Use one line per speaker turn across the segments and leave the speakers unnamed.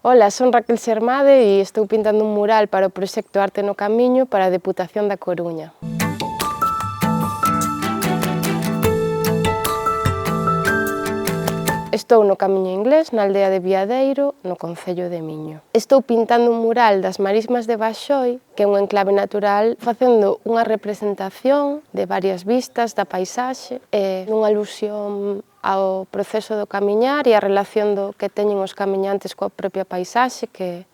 Ola, son Raquel Xermade e estou pintando un mural para o proxecto Arte no Camiño para a Deputación da Coruña. Estou no Camiño Inglés, na aldea de Viadeiro, no concello de Miño. Estou pintando un mural das Marismas de Baxoi, que é un enclave natural, facendo unha representación de varias vistas da paisaxe, nunha alusión ao proceso do camiñar e a relación que teñen os camiñantes coa propia paisaxe, que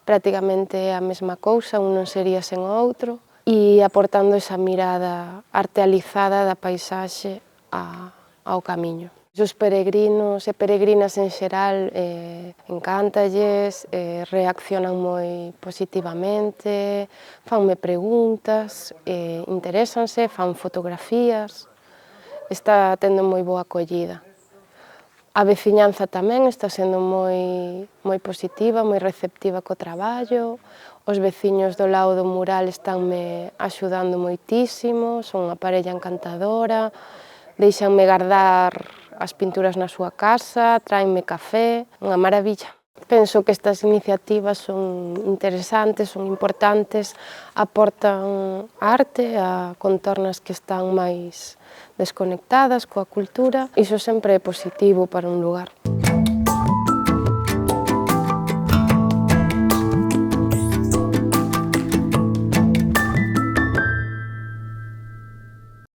prácticamente é a mesma cousa, un non sería sen o outro, e aportando esa mirada artealizada da paisaxe ao camiño. Os peregrinos e peregrinas en xeral encántalles, reaccionan moi positivamente, fanme preguntas, interésanse, fan fotografías, está tendo moi boa acollida. A veciñanza tamén está sendo moi positiva, moi receptiva co traballo, os veciños do lado do mural estanme axudando moitísimo, son unha parella encantadora, deixanme gardar as pinturas na súa casa, tráenme café, unha maravilla. Penso que estas iniciativas son interesantes, son importantes, aportan arte a contornas que están máis desconectadas coa cultura, iso sempre é positivo para un lugar.